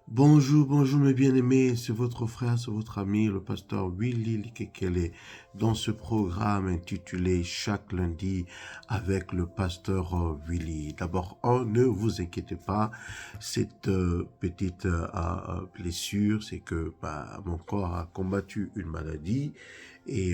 Bonjour, bonjour mes bien-aimés, c'est votre frère, c'est votre ami, le pasteur Willy Likekele, dans ce programme intitulé Chaque lundi avec le pasteur Willy. D'abord, ne vous inquiétez pas, cette petite blessure, c'est que mon corps a combattu une maladie et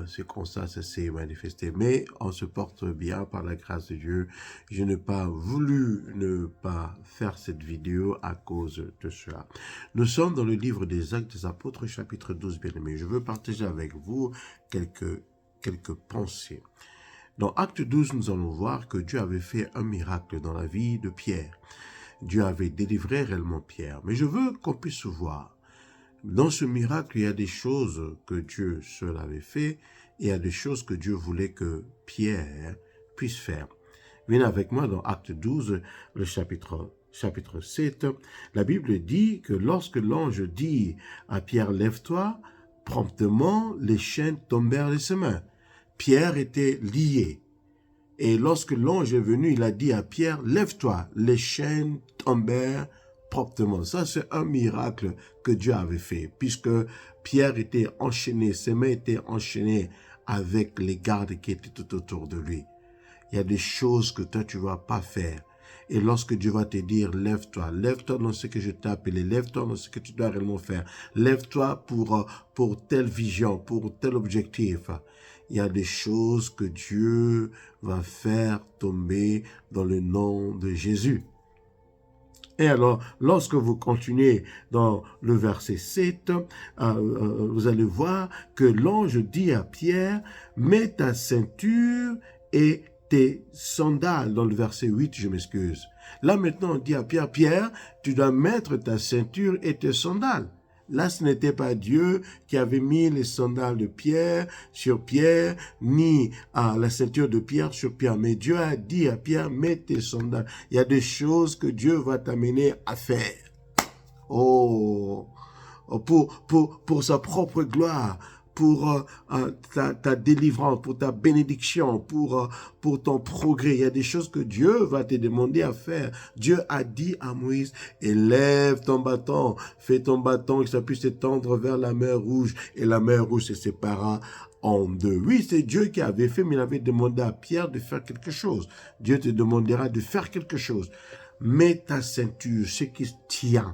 c'est comme ça s'est manifesté. Mais on se porte bien par la grâce de Dieu. Je n'ai pas voulu ne pas faire cette vidéo à cause de cela. Nous sommes dans le livre des Actes des Apôtres, chapitre 12, bien-aimés. Je veux partager avec vous quelques pensées. Dans Acte 12, nous allons voir que Dieu avait fait un miracle dans la vie de Pierre. Dieu avait délivré réellement Pierre. Mais je veux qu'on puisse voir. Dans ce miracle, il y a des choses que Dieu seul avait fait et il y a des choses que Dieu voulait que Pierre puisse faire. Venez avec moi dans Acte 12, le chapitre 7. La Bible dit que lorsque l'ange dit à Pierre, lève-toi, promptement les chaînes tombèrent de ses mains. Pierre était lié. Et lorsque l'ange est venu, il a dit à Pierre, lève-toi, les chaînes tombèrent promptement. Ça, c'est un miracle que Dieu avait fait, puisque Pierre était enchaîné, ses mains étaient enchaînées avec les gardes qui étaient tout autour de lui. Il y a des choses que toi, tu ne vas pas faire. Et lorsque Dieu va te dire, lève-toi dans ce que je t'ai appelé, lève-toi dans ce que tu dois réellement faire, lève-toi pour telle vision, pour tel objectif. Il y a des choses que Dieu va faire tomber dans le nom de Jésus. Et alors, lorsque vous continuez dans le verset 7, vous allez voir que l'ange dit à Pierre, mets ta ceinture et tes sandales, dans le verset 8, je m'excuse. Là maintenant, on dit à Pierre, Pierre, tu dois mettre ta ceinture et tes sandales. Là, ce n'était pas Dieu qui avait mis les sandales de Pierre sur Pierre, ni la ceinture de Pierre sur Pierre. Mais Dieu a dit à Pierre, mets tes sandales. Il y a des choses que Dieu va t'amener à faire. Oh, pour sa propre gloire, pour ta délivrance, pour ta bénédiction, pour ton progrès. Il y a des choses que Dieu va te demander à faire. Dieu a dit à Moïse, élève ton bâton, fais ton bâton que ça puisse s'étendre vers la mer Rouge. Et la mer Rouge se sépara en deux. Oui, c'est Dieu qui avait fait, mais il avait demandé à Pierre de faire quelque chose. Dieu te demandera de faire quelque chose. Mets ta ceinture, ce qui tient,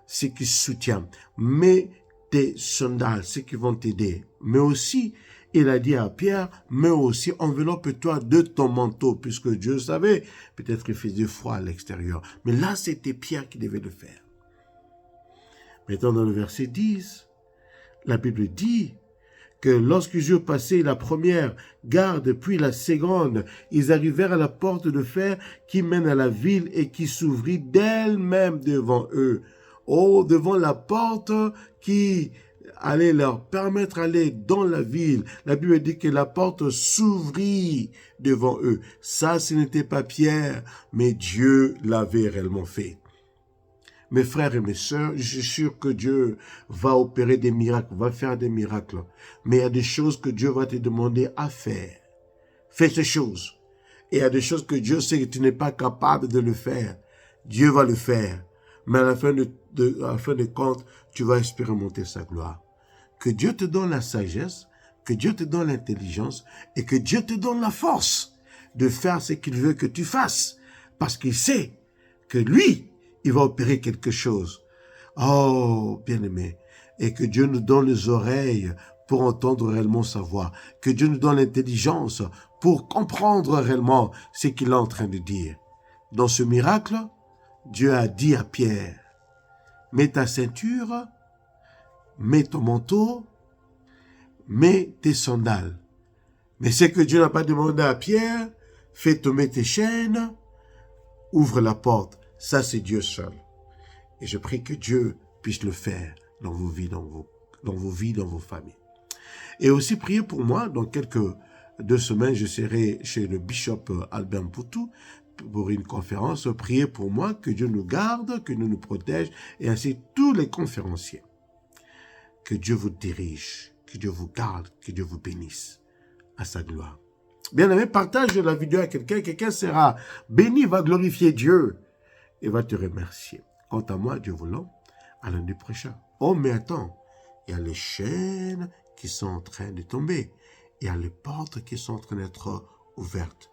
ce qui soutient. Mets tes sandales, ceux qui vont t'aider. Mais aussi, il a dit à Pierre, mais aussi enveloppe-toi de ton manteau, puisque Dieu savait, peut-être qu'il faisait froid à l'extérieur. Mais là, c'était Pierre qui devait le faire. Maintenant, dans le verset 10, la Bible dit que lorsqu'ils eurent passé la première garde, puis la seconde, ils arrivèrent à la porte de fer qui mène à la ville et qui s'ouvrit d'elle-même devant eux. Oh, devant la porte qui allait leur permettre d'aller dans la ville. La Bible dit que la porte s'ouvrit devant eux. Ça, ce n'était pas Pierre, mais Dieu l'avait réellement fait. Mes frères et mes sœurs, je suis sûr que Dieu va opérer des miracles, va faire des miracles. Mais il y a des choses que Dieu va te demander à faire. Fais ces choses. Et il y a des choses que Dieu sait que tu n'es pas capable de le faire. Dieu va le faire. Mais à la fin de compte, tu vas expérimenter sa gloire. Que Dieu te donne la sagesse, que Dieu te donne l'intelligence et que Dieu te donne la force de faire ce qu'il veut que tu fasses. Parce qu'il sait que lui, il va opérer quelque chose. Oh, bien-aimé. Et que Dieu nous donne les oreilles pour entendre réellement sa voix. Que Dieu nous donne l'intelligence pour comprendre réellement ce qu'il est en train de dire. Dans ce miracle, Dieu a dit à Pierre, mets ta ceinture, mets ton manteau, mets tes sandales. Mais ce que Dieu n'a pas demandé à Pierre, fais tomber tes chaînes, ouvre la porte. Ça, c'est Dieu seul. Et je prie que Dieu puisse le faire dans vos vies, dans vos familles. Et aussi priez pour moi. Dans quelques 2 semaines, je serai chez le bishop Albert Mpoutou pour une conférence. Priez pour moi, que Dieu nous garde, que Dieu nous protège, et ainsi tous les conférenciers. Que Dieu vous dirige, que Dieu vous garde, que Dieu vous bénisse à sa gloire. Bien-aimé, partage la vidéo à quelqu'un. Quelqu'un sera béni, va glorifier Dieu et va te remercier. Quant à moi, Dieu voulant, À lundi prochain. Oh, mais attends, il y a les chaînes qui sont en train de tomber. Il y a les portes qui sont en train d'être ouvertes.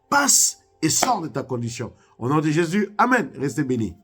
Passe et sors de ta condition. Au nom de Jésus, Amen. Restez bénis.